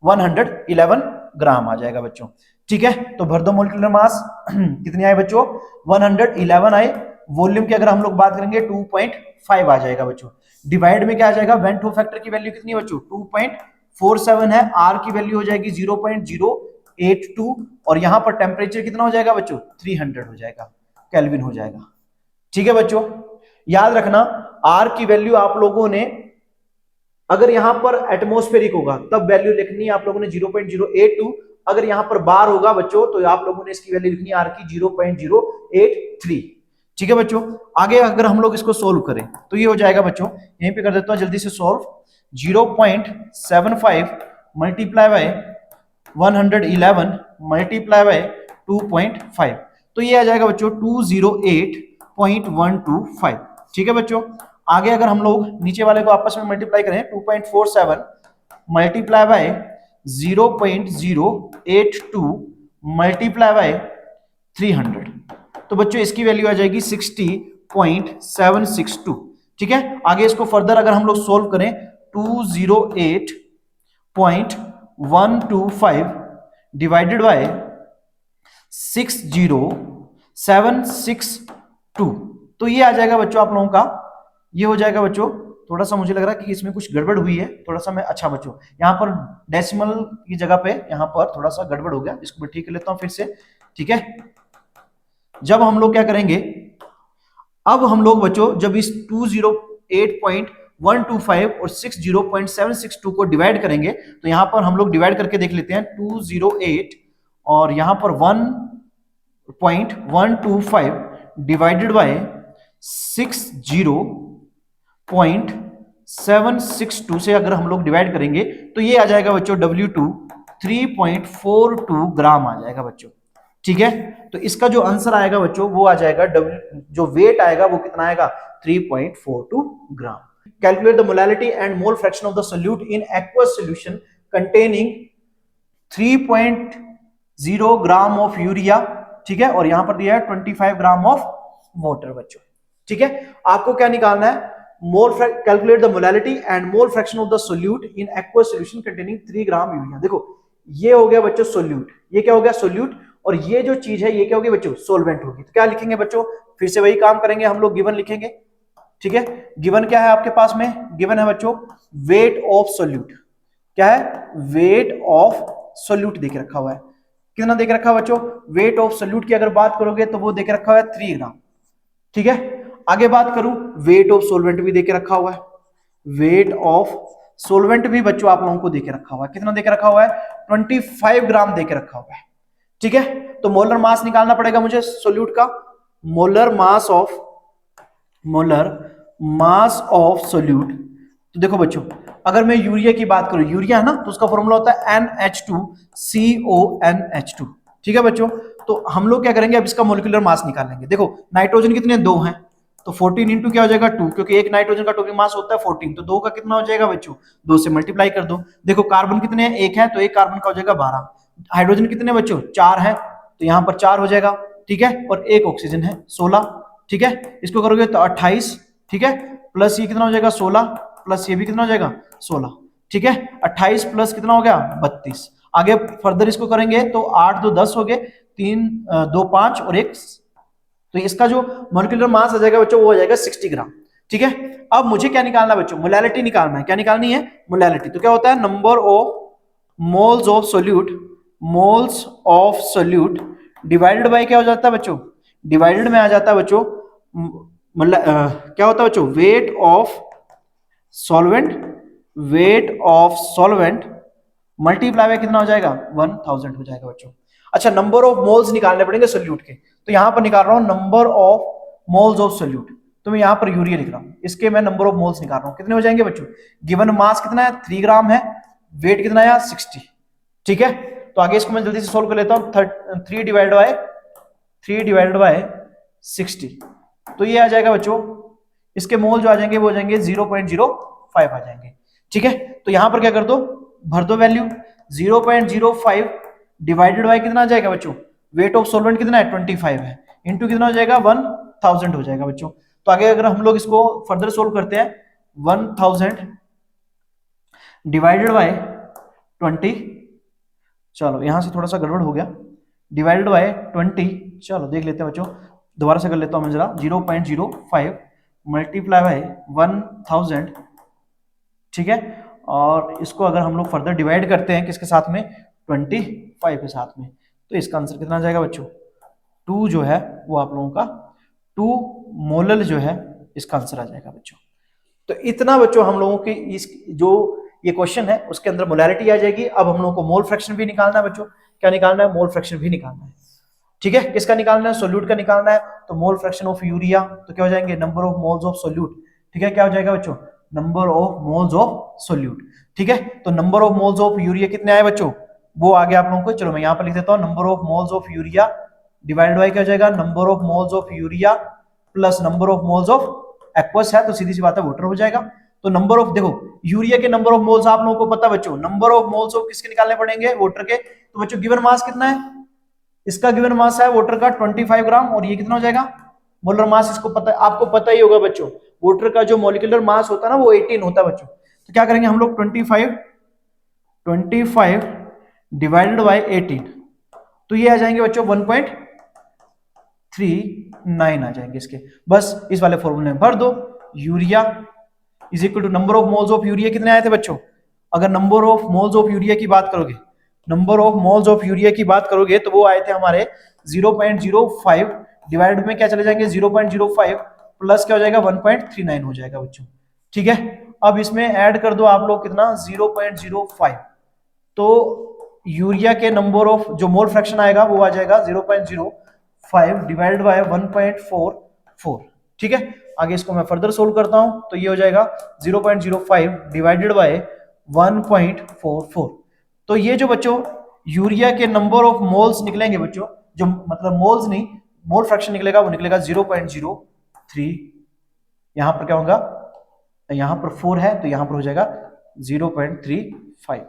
111 ग्राम आ जाएगा बच्चों, ठीक है। तो भर दो मोलिकुलर मास कितनी आए बच्चों, 111 आए। वॉल्यूम की अगर हम लोग बात करेंगे 2.5 आ जाएगा बच्चों। डिवाइड में क्या आ जाएगा, वेंट होफ फैक्टर की वैल्यू कितनी है बच्चों 2.47 है, आर की वैल्यू हो जाएगी 0.082 और यहां पर टेम्परेचर कितना हो जाएगा बच्चों 300 हो जाएगा, केल्विन हो जाएगा, ठीक है बच्चों। याद रखना आर की वैल्यू आप लोगों ने अगर यहां पर एटमॉस्फेरिक होगा तब वैल्यू लिखनी है आप लोगों ने 0.082, अगर यहां पर बार होगा बच्चों तो आप लोगों ने इसकी वैल्यू लिखनी है आर की 0.083, ठीक है बच्चों। आगे अगर हम लोग इसको सोल्व करें तो ये हो जाएगा बच्चों, यहीं पे कर देता हूं जल्दी से solve, 0.75 multiply by 111 multiply by 2.5, तो ये आ जाएगा बच्चों 208.125, ठीक है बच्चों। आगे अगर हम लोग नीचे वाले को आपस में मल्टीप्लाई करें 2.47 मल्टीप्लाई बाय 0.082 मल्टीप्लाई बाय 300, तो बच्चों इसकी वैल्यू आ जाएगी 60.762, ठीक है। आगे इसको फर्दर अगर हम लोग सोल्व करें 208.125 डिवाइडेड बाय 60762, तो ये आ जाएगा बच्चों आप लोगों का, ये हो जाएगा बच्चों, थोड़ा सा मुझे लग रहा है कि इसमें कुछ गड़बड़ हुई है, थोड़ा सा मैं, अच्छा बच्चों यहाँ पर डेसिमल की जगह पे यहाँ पर थोड़ा सा गड़बड़ हो गया, इसको मैं ठीक कर लेता हूँ फिर से, ठीक है। जब हम लोग क्या करेंगे, अब हम लोग बच्चों जब इस 208.125 और 60.762 को डिवाइड करेंगे तो यहां पर हम लोग डिवाइड करके देख लेते हैं, 208 और यहां पर 1.125 डिवाइडेड बाय 60.762 से अगर हम लोग डिवाइड करेंगे तो ये आ जाएगा बच्चों W2 3.42 ग्राम आ जाएगा बच्चों, ठीक है। तो इसका जो आंसर आएगा बच्चों वो आ जाएगा जो वेट आएगा वो कितना आएगा 3.42 gram. Calculate the molality and mole fraction of the solute in aqueous solution containing 3.0 gram of urea, ठीक है, और यहां पर दिया है 25 ग्राम ऑफ वाटर बच्चों, ठीक है। आपको क्या निकालना है, calculate the molality and mole fraction of the solute in aqueous solution containing 3 gram urea. देखो ये हो गया बच्चों सोल्यूट, ये क्या हो गया सोल्यूट, और ये जो चीज है ये क्या होगी बच्चों सोल्वेंट होगी। तो क्या लिखेंगे बच्चों, फिर से वही काम करेंगे हम लोग, गिवन लिखेंगे, ठीक है। गिवन क्या है आपके पास में, गिवन है बच्चों वेट ऑफ सोल्यूट, क्या है वेट ऑफ सोल्यूट देख रखा हुआ है, कितना देके रखा है बच्चों, वेट ऑफ सोल्यूट की अगर बात करोगे तो वो देके रखा हुआ है 3 ग्राम। ठीक है, आगे बात करूं, वेट ऑफ सोलवेंट भी देके रखा हुआ है, वेट ऑफ सोलवेंट भी बच्चों आप लोगों को देके रखा हुआ है, कितना देके रखा हुआ है, 25 ग्राम देके रखा हुआ है। ठीक है, तो मोलर मास निकालना पड़ेगा मुझे सोल्यूट का, मोलर मास ऑफ सोल्यूट। तो देखो बच्चों, अगर मैं यूरिया की बात करूं, यूरिया है ना, तो उसका फॉर्मूला होता है NH2CONH2। ठीक है बच्चों, तो हम लोग क्या करेंगे, अब इसका मोलिकुलर मास निकालेंगे। देखो नाइट्रोजन कितने, 2 हैं, तो 14 इंटू क्या हो जाएगा 2, क्योंकि एक नाइट्रोजन का टोटल मास होता है 14, तो 2 का कितना हो जाएगा बच्चों, 2 से मल्टीप्लाई कर दो। देखो कार्बन कितने हैं, 1 है, तो एक कार्बन का हो जाएगा 12। हाइड्रोजन कितने बच्चों, 4 है, तो यहाँ पर 4 हो जाएगा। ठीक है, और एक ऑक्सीजन है 16। ठीक है, इसको करोगे तो 28। ठीक है, प्लस ये कितना हो जाएगा 16, प्लस ये भी कितना हो जाएगा 16। ठीक है, 28 प्लस कितना हो गया 32। आगे फर्दर इसको करेंगे तो 8 2 10 हो गए, 3 2 5 और 1, तो इसका जो मॉलिक्यूलर मास आ जाएगा बच्चों वो हो जाएगा 60 ग्राम। ठीक है, अब मुझे क्या निकालना है बच्चों, मोलैलिटी निकालना है। क्या निकालनी है, मोलैलिटी। तो क्या होता है, number of moles of solute, moles of solute divided by क्या हो जाता है बच्चों, डिवाइडेड में आ जाता है बच्चों, क्या होता है बच्चों, weight of solvent, weight of solvent multiply by कितना हो जाएगा 1000 हो जाएगा बच्चों। अच्छा, नंबर ऑफ मोल्स निकालने पड़ेंगे सोल्यूट के, तो यहां पर निकाल रहा हूं number of moles of solute. तो मैं यहां पर यूरिया लिख रहा हूं, इसके मैं नंबर ऑफ मोल्स निकाल रहा हूं, कितने हो जाएंगे बच्चों, गिवन मास कितना है 3 ग्राम है, वेट कितना है 60। ठीक है, तो आगे इसको मैं जल्दी से सोल्व कर लेता हूं, 3 डिवाइडेड बाय 60, तो ये आ जाएगा बच्चों, इसके मोल जो आ जाएंगे वो हो जाएंगे 0.05 आ जाएंगे। ठीक है, तो यहां पर क्या कर दो, भर दो वैल्यू, 0.05 डिवाइडेड बाय कितना आ जाएगा बच्चों, वेट ऑफ सॉल्वेंट कितना है 25 है, इंटू कितना हो जाएगा 1000 हो जाएगा बच्चों। तो आगे अगर हम लोग इसको फर्दर सोल्व करते हैं, 1000 डिवाइडेड बाय 20, चलो यहां से थोड़ा सा गड़बड़ हो गया, डिवाइडेड बाय 20, चलो देख लेते हैं बच्चों, दोबारा से कर लेता हूं मैं जरा, 0.05 मल्टीप्लाई बाय 1000। ठीक है, और इसको अगर हम लोग फर्दर डिवाइड करते हैं किसके साथ में, 25 के साथ में, तो इसका आंसर कितना आ जाएगा बच्चों, 2 जो है वो आप लोगों का 2 मोलल जो है इसका आंसर आ जाएगा बच्चों। तो इतना बच्चों हम लोगों की इस जो ये क्वेश्चन है उसके अंदर मोलैरिटी आ जाएगी। अब हम लोगों को मोल फ्रैक्शन भी निकालना है बच्चों, क्या निकालना है, मोल फ्रैक्शन भी निकालना है। ठीक है, किसका निकालना है, सोल्यूट का निकालना है, तो मोल फ्रैक्शन ऑफ यूरिया, तो क्या हो जाएंगे, number of moles of solute. ठीक है, क्या हो जाएगा बच्चों, number of moles of solute. ठीक है, तो number of moles of urea कितने आए बच्चों, वो आगे आप लोगों को, चलो मैं यहां पर लिख देता हूं, number of moles of urea divided by क्या हो जाएगा, number of moles of urea plus number of moles of aqueous है, तो सीधी सी बात है वाटर हो जाएगा। तो नंबर ऑफ, देखो यूरिया के नंबर ऑफ मोल्स आप लोगों को पता बच्चों, नंबर ऑफ मोल्स ऑफ किसके निकालने पड़ेंगे, वाटर के। तो बच्चों गिवन मास कितना है, इसका गिवन मास है वाटर का 25 ग्राम, और ये कितना हो जाएगा मोलर मास, इसको पता, आपको पता ही होगा बच्चों, वाटर का जो मॉलिक्यूलर मास होता है ना वो 18 होता है बच्चों। तो क्या करेंगे हम लोग, 25 डिवाइडेड बाय 18, तो ये आ जाएंगे बच्चों 1.39 आ जाएंगे इसके, बस इस वाले फॉर्मूले में भर दो, urea is equal to number of moles of urea कितने आए थे बच्चों, अगर number of moles of urea की बात करोगे, number of moles of urea की बात करोगे तो वो आए थे हमारे 0.05 डिवाइड में क्या चले जाएंगे 0.05 प्लस क्या हो जाएगा 1.39 हो जाएगा बच्चों। ठीक है, अब इसमें ऐड कर दो आप लोग कितना 0.05, तो यूरिया के नंबर ऑफ जो मोल फ्रैक्शन आएगा वो आ जाएगा 0.05 डिवाइडेड बाय 1.44। ठीक है, आगे इसको मैं फर्दर सोल्व करता हूं, तो ये हो जाएगा 0.05 डिवाइडेड बाय 1.44। तो ये जो बच्चों यूरिया के नंबर ऑफ मोल्स निकलेंगे बच्चों, जो मतलब मोल्स नहीं, मोल फ्रैक्शन निकलेगा वो निकलेगा 0.03, यहां पर क्या होगा, यहां पर 4 है तो यहां पर हो जाएगा 0.35,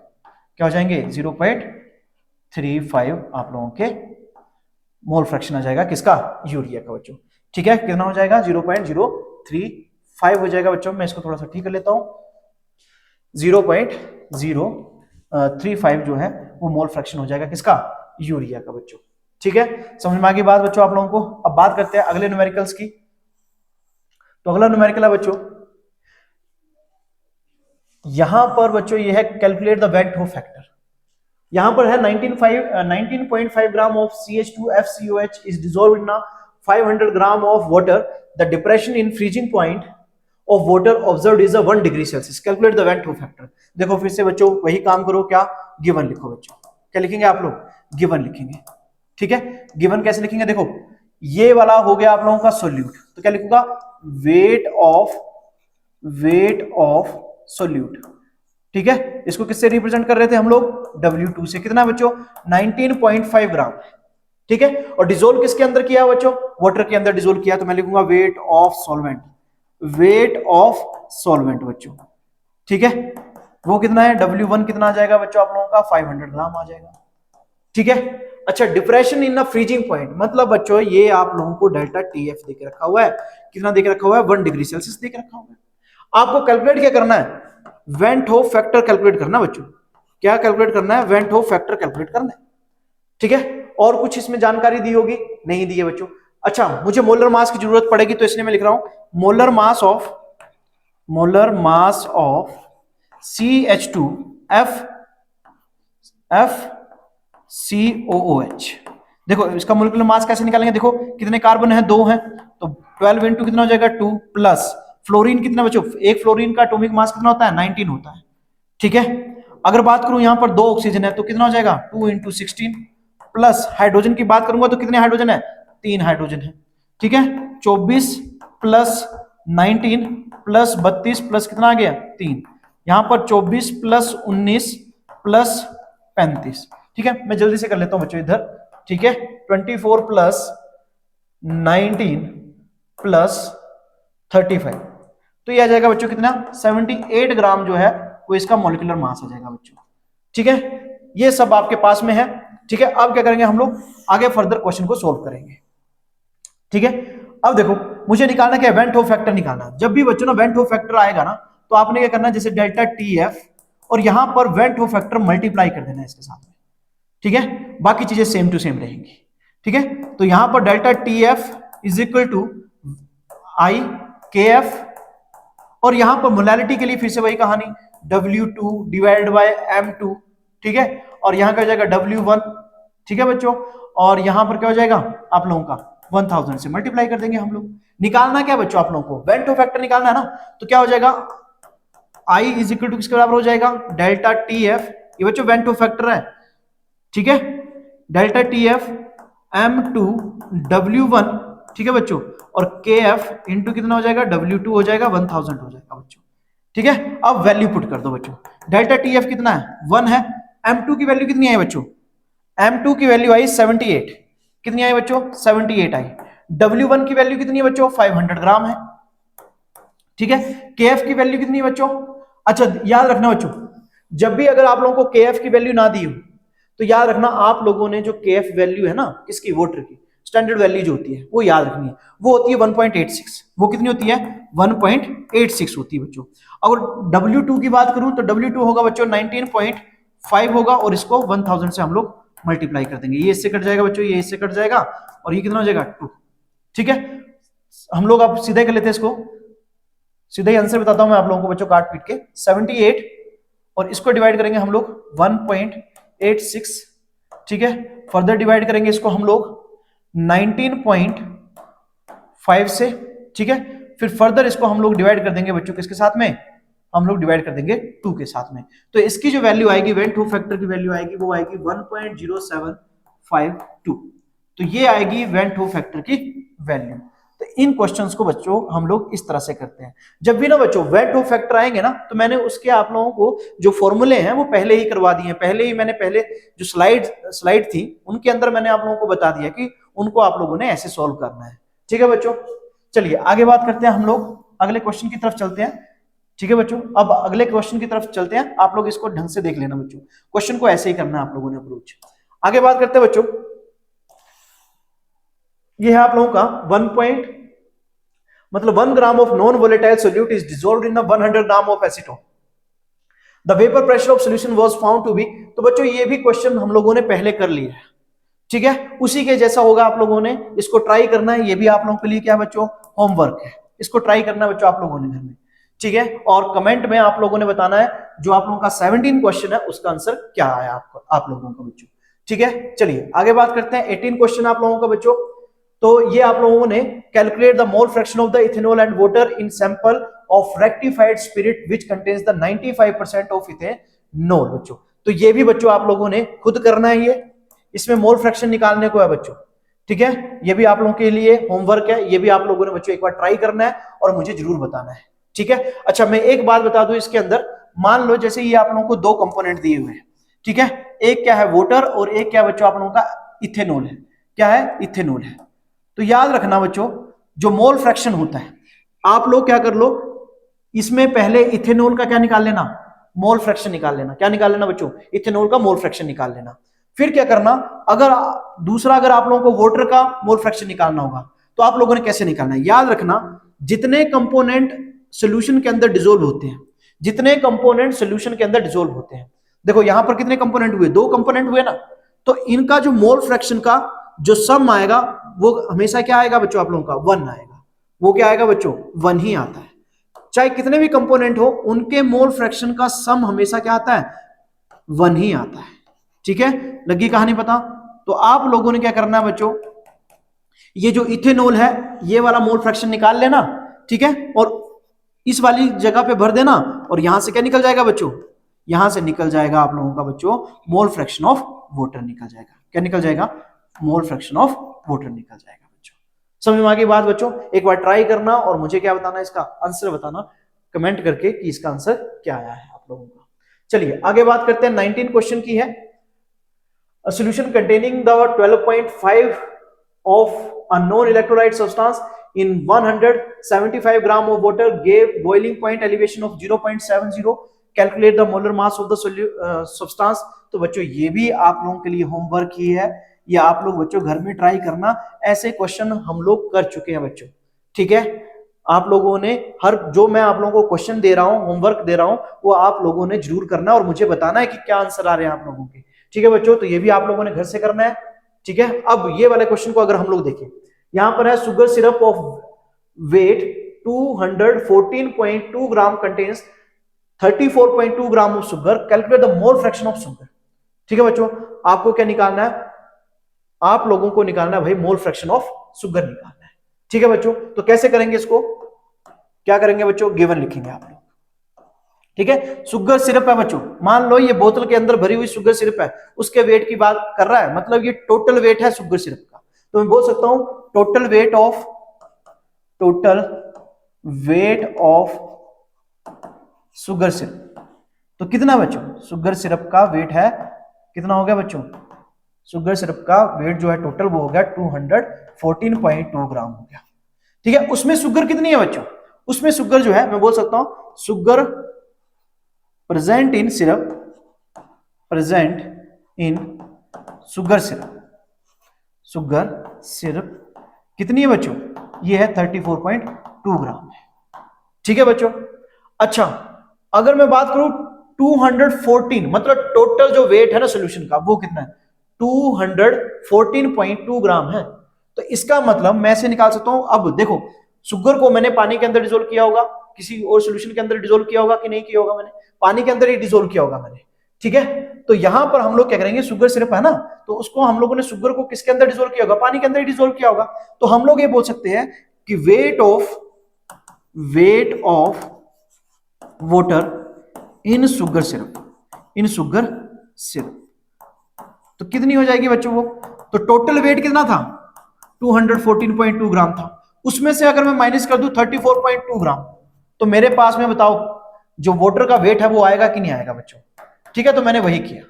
क्या हो जाएंगे 0.35 आप लोगों के मोल फ्रैक्शन आ जाएगा किसका, यूरिया का बच्चों। ठीक है, कितना हो जाएगा 0.035 हो जाएगा बच्चों, मैं इसको थोड़ा सा ठीक कर लेता हूं, 0.035 जो है वो मोल फ्रैक्शन हो जाएगा किसका, यूरिया का बच्चों। ठीक है, समझ में आ गई बात बच्चों आप लोगों को। अब बात करते हैं अगले न्यूमेरिकल्स की, तो अगला न्यूमेरिकल है बच्चों, यहां पर बच्चों ये है कैलकुलेट द वेट हो फैक्टर, यहां पर है 19.5 gram of CH2FCOH is dissolved in 500 gram of water, the depression in freezing point of water observed is 1 degree Celsius, calculate the when two factor. देखो फिर से बच्चों वही काम करो, क्या गिवन लिखो बच्चों, क्या लिखेंगे आप लोग, गिवन लिखेंगे, ठीक है। गिवन कैसे लिखेंगे, देखो ये वाला हो गया आप लोगों का सोल्यूट, तो क्या लिखूंगा, वेट ऑफ सोल्यूट, ठीक है। इसको किससे रिप्रेजेंट कर रहे थे हम लोग, W2 से। कितना बच्चों, 19.5 ग्राम, ठीक है। और डिसोल्व किसके अंदर किया बच्चों, वाटर के अंदर डिसोल्व किया, तो मैं लिखूंगा weight of solvent, weight of solvent बच्चों, ठीक है। वो कितना है, W1 कितना आ जाएगा बच्चों आप लोगों का, 500 ग्राम आ जाएगा, ठीक है। अच्छा, depression in a freezing point, मतलब बच्चों ये आप लोगों को डेल्टा TF देके रखा हुआ है, कितना देके रखा हुआ है, 1 डिग्री सेल्सियस देके रखा हुआ है। आपको कैलकुलेट क्या करना है, वेंट होप फैक्टर कैलकुलेट करना बच्चों, क्या कैलकुलेट करना है, वेंट होप फैक्टर कैलकुलेट करना है, ठीक है। और कुछ इसमें जानकारी दी होगी, नहीं दी है बच्चों। अच्छा, मुझे मोलर मास की जरूरत पड़ेगी, तो इसलिए मैं लिख रहा हूं molar mass of CH2F COOH। देखो इसका मोलिकुलर मास कैसे निकालेंगे, देखो कितने कार्बन है, 2 है, तो 12 इंटू कितना हो जाएगा 2, प्लस फ्लोरीन कितना बच्चों, एक फ्लोरीन का एटॉमिक मास कितना होता है, 19 होता है, ठीक है। अगर बात करूं यहां पर 2 ऑक्सीजन है, तो कितना हो जाएगा 2 इंटू 16, प्लस हाइड्रोजन की बात करूंगा तो कितने हाइड्रोजन है, 3 हाइड्रोजन है, ठीक है। 24 प्लस 19 प्लस 32 प्लस कितना आ गया 3, यहां पर 24 प्लस 19 प्लस 35, ठीक है। मैं जल्दी से कर लेता हूं बच्चों इधर, ठीक है। 24 प्लस 19 प्लस 35, तो ये आ जाएगा बच्चों कितना, 78 ग्राम जो है वो इसका मॉलिक्यूलर मास आ जाएगा बच्चों, ठीक है। ये सब आपके पास में है, ठीक है। अब क्या करेंगे हम लोग, आगे फर्दर क्वेश्चन को सोल्व करेंगे, ठीक है। अब देखो मुझे निकालना क्या है, वेंट होप फैक्टर निकालना। जब भी बच्चों ना वेंट होप फैक्टर आएगा ना, तो आपने क्या करना है, जैसे डेल्टा TF और यहां पर वेंट होप फैक्टर मल्टीप्लाई कर देना है इसके साथ में, ठीक है। बाकी चीजें सेम टू सेम रहेंगी, ठीक है। तो यहां पर delta TF is equal to IKF, और यहां पर मोलैलिटी के लिए फिर से वही कहानी, W2 डिवाइडेड बाय M2, ठीक है। और यहां क्या हो जाएगा W1, ठीक है बच्चों। और यहां पर क्या हो जाएगा आप लोगों का 1000 से मल्टीप्लाई कर देंगे हम लोग। निकालना क्या बच्चों आप लोगों को, वेंट होप फैक्टर निकालना है ना, तो क्या हो जाएगा, I इज इक्वल टू किसके बराबर हो जाएगा, डेल्टा TF, ये बच्चों वेंट होप फैक्टर है, ठीक है। डेल्टा TF M2 W1, ठीक है बच्चों, और KF इंटू कितना हो जाएगा, W2 हो जाएगा, 1000 हो जाएगा बच्चों, ठीक है। अब वैल्यू पुट कर दो बच्चों, डेल्टा TF कितना है, 1 है। M2 की वैल्यू कितनी आई बच्चों, M2 की वैल्यू आई 78, कितनी आई बच्चों, 78 आई। W1 की वैल्यू कितनी है बच्चों, 500 ग्राम है, ठीक है। KF की वैल्यू कितनी है बच्चों, अच्छा याद रखना बच्चों, जब भी अगर आप लोगों को KF की वैल्यू ना दी हो, तो याद रखना आप लोगों ने जो KF वैल्यू है ना इसकी वाटर की स्टैंडर्ड वैल्यू जो होती है वो याद रखनी है, वो होती है 1.86, वो कितनी होती है 1.86 होती है बच्चों। अगर W2 की बात करूं तो W2 होगा बच्चों 19.5 होगा, और इसको 1000 से हम लोग मल्टीप्लाई कर देंगे, ये इससे कट जाएगा बच्चों, ये इससे कट जाएगा, और ये कितना हो जाएगा 2, ठीक है। हम लोग अब सीधे कर लेते हैं इसको, सीधा ही आंसर बताता हूं मैं आप लोगों को बच्चों काट पीट के, 78 और इसको डिवाइड करेंगे हम लोग 1.86, ठीक है। फर्दर डिवाइड करेंगे इसको हम लोग 19.5 से, ठीक है। फिर फर्दर इसको हम लोग डिवाइड कर देंगे बच्चों किसके साथ में, हम लोग डिवाइड कर देंगे 2 के साथ में, तो इसकी जो वैल्यू आएगी वेंट होप फैक्टर की वैल्यू आएगी, वो आएगी 1.0752, तो ये आएगी वेंट होप फैक्टर की वैल्यू। तो इन क्वेश्चंस को बच्चों हम लोग इस तरह से करते हैं। जब भी ना बच्चों वेंट होप फैक्टर आएंगे ना, तो मैंने उसके आप लोगों को जो फॉर्मूले हैं वो पहले ही करवा दिए हैं, पहले ही मैंने पहले जो स्लाइड थी उनके अंदर मैंने आप लोगों को बता दिया कि उनको आप लोगों ने ऐसे सॉल्व करना है, ठीक है बच्चों। चलिए आगे बात करते हैं, हम लोग अगले क्वेश्चन की तरफ चलते हैं, ठीक है बच्चों। अब अगले क्वेश्चन की तरफ चलते हैं, आप लोग इसको ढंग से देख लेना बच्चों, क्वेश्चन को ऐसे ही करना है आप लोगों ने अप्रोच। आगे बात करते हैं बच्चों, ये है आप लोगों का 1 gram of non volatile solute is dissolved in 100 gram of acetone, the vapour pressure of solution was found to be. तो बच्चों ये भी क्वेश्चन हम लोगों ने पहले कर लिया है, ठीक है, उसी के जैसा होगा, आप लोगों ने इसको ट्राई करना है, ये भी आप लोगों के लिए क्या बच्चों होमवर्क है, इसको ट्राई करना है बच्चों आप लोगों ने घर में, ठीक है। और कमेंट में आप लोगों ने बताना है जो आप लोगों का 17 क्वेश्चन है उसका आंसर क्या आया आप लोगों का बच्चों। ठीक है, चलिए आगे बात करते हैं। 18 क्वेश्चन आप लोगों का बच्चों। तो ये आप लोगों ने calculate the mole fraction of the ethanol and water in sample of rectified spirit which contains the 95% of ethanol बच्चों। तो ये भी बच्चों आप लोगों ने खुद करना है, ये इसमें मोल फ्रैक्शन निकालने को है बच्चों। ठीक है, ये भी आप लोगों के लिए होमवर्क है, ये भी आप लोगों ने बच्चों एक बार ट्राई करना है और मुझे जरूर बताना है। ठीक है, अच्छा मैं एक बात बता दूं इसके अंदर, मान लो जैसे ये आप लोगों को दो कंपोनेंट दिए हुए हैं। ठीक है, एक क्या है वाटर और एक क्या बच्चों आप लोगों का इथेनॉल है। क्या है? इथेनॉल है। तो याद रखना बच्चों, जो मोल फ्रैक्शन होता है, आप लोग क्या कर लो, इसमें पहले इथेनॉल का क्या निकाल लेना, मोल फ्रैक्शन निकाल लेना। क्या निकाल लेना बच्चों? इथेनॉल का मोल फ्रैक्शन निकाल लेना। फिर क्या करना, अगर दूसरा अगर आप लोगों को वाटर का मोल फ्रैक्शन निकालना होगा तो आप लोगों ने कैसे निकालना है, याद रखना, जितने कंपोनेंट सॉल्यूशन के अंदर डिसोल्व होते हैं, जितने कंपोनेंट सॉल्यूशन के अंदर डिसोल्व होते हैं, देखो यहां पर कितने कंपोनेंट हुए, दो कंपोनेंट हुए ना, तो इनका जो मोल फ्रैक्शन का जो सम आएगा वो हमेशा क्या आएगा बच्चों आप लोगों का, 1 आएगा। वो क्या आएगा बच्चों? 1 ही आता है। चाहे कितने भी कंपोनेंट हो, उनके मोल फ्रैक्शन का सम हमेशा क्या आता है? 1 ही आता है। ठीक है, लगी कहानी पता? तो आप लोगों ने क्या करना है बच्चों, ये जो इथेनॉल है ये वाला मोल फ्रैक्शन निकाल लेना। ठीक है, और इस वाली जगह पे भर देना, और यहां से क्या निकल जाएगा बच्चों, यहां से निकल जाएगा आप लोगों का बच्चों मोल फ्रैक्शन ऑफ वाटर निकल जाएगा। क्या निकल जाएगा? मोल फ्रैक्शन ऑफ वाटर निकल जाएगा बच्चों। समझ में आ गई बात बच्चों? एक बार ट्राई करना और मुझे क्या बताना, इसका आंसर बताना कमेंट करके कि इसका आंसर क्या आया है आप लोगों का। चलिए आगे बात करते हैं। 19 क्वेश्चन की है। A solution containing the 12.5 of a non-electrolyte substance in 175 gram of water gave boiling point elevation of 0.70. Calculate the molar mass of the substance. तो बच्चों ये भी आप लोगों के लिए होमवर्क ही है, ये आप लोग बच्चों घर में ट्राई करना। ऐसे क्वेश्चन हम लोग कर चुके हैं बच्चों। ठीक है, आप लोगों ने हर जो मैं आप लोगों को क्वेश्चन दे रहा हूं, होमवर्क दे रहा हूं, वो आप लोगों ने जरूर करना और मुझे बताना है कि क्या आंसर आ रहे हैं आप लोगों के। ठीक है बच्चों, तो ये भी आप लोगों ने घर से करना है। ठीक है, अब ये वाले क्वेश्चन को अगर हम लोग देखें, यहां पर है sugar syrup of weight 214.2 gram contains 34.2 gram of sugar, calculate the mole fraction of sugar. ठीक है बच्चों, आपको क्या निकालना है, आप लोगों को निकालना है भाई मोल फ्रैक्शन ऑफ शुगर निकालना है। ठीक है बच्चों, तो कैसे करेंगे इसको, क्या करेंगे बच्चों, गिवन लिखेंगे आप लोग। ठीक है, शुगर सिरप है बच्चों, मान लो ये बोतल के अंदर भरी हुई शुगर सिरप है, उसके वेट की बात कर रहा है, मतलब ये टोटल वेट है शुगर सिरप का। तो मैं बोल सकता हूं total weight of sugar syrup. तो कितना बच्चों, शुगर सिरप का वेट है कितना हो गया बच्चों, शुगर सिरप का वेट जो है टोटल वो हो गया 214.2 ग्राम हो गया। ठीक है, उसमें शुगर कितनी है बच्चों, उसमें शुगर जो है मैं बोल सकता हूं sugar present in sugar syrup कितनी है बच्चों, ये है 34.2 ग्राम है। ठीक है बच्चों, अच्छा अगर मैं बात करूं 214, मतलब टोटल जो वेट है ना सोल्यूशन का वो कितना है, 214.2 ग्राम है। तो इसका मतलब मैं ऐसे निकाल सकता हूं, अब देखो शुगर को मैंने पानी के अंदर डिसोल्व किया होगा, किसी और सोल्यूशन के अंदर डिसोल्व किया होगा कि नहीं किया होगा, मैंने पानी के अंदर ही डिसोल्व किया होगा मैंने। ठीक है, तो यहां पर हम लोग क्या करेंगे, शुगर सिरप है ना, तो उसको हम लोगों ने शुगर को किसके अंदर डिसोल्व किया होगा, पानी के अंदर ही डिसोल्व किया होगा। तो हम लोग ये बोल सकते हैं कि weight of water in sugar syrup तो कितनी हो जाएगी बच्चों वो, तो टोटल वेट कितना था 214.2 ग्राम था, उसमें से अगर मैं माइनस कर दूं 34.2 ग्राम, तो मेरे पास में बताओ जो वाटर का वेट है वो आएगा कि नहीं आएगा बच्चों। ठीक है, तो मैंने वही किया।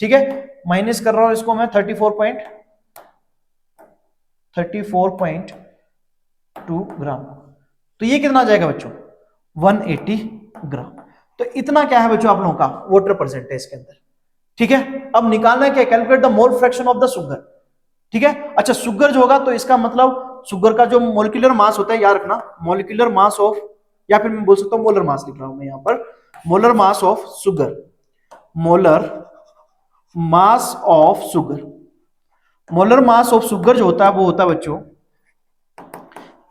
ठीक है, माइनस कर रहा हूं इसको मैं 34.2 ग्राम, तो ये कितना आ जाएगा बच्चों 180 ग्राम। तो इतना क्या है बच्चों आप लोगों का वाटर परसेंट है इसके अंदर। ठीक है, अब निकालना है क्या, calculate the mole fraction of the sugar. ठीक है, अच्छा शुगर जो होगा तो इसका मतलब शुगर का जो मोलिकुलर मास होता है, याद रखना मोलिकुलर मास ऑफ, या फिर मैं बोल सकता हूं मोलर मास लिख रहा हूं मैं यहां पर, molar mass of sugar, molar mass of sugar जो होता है वो होता है बच्चों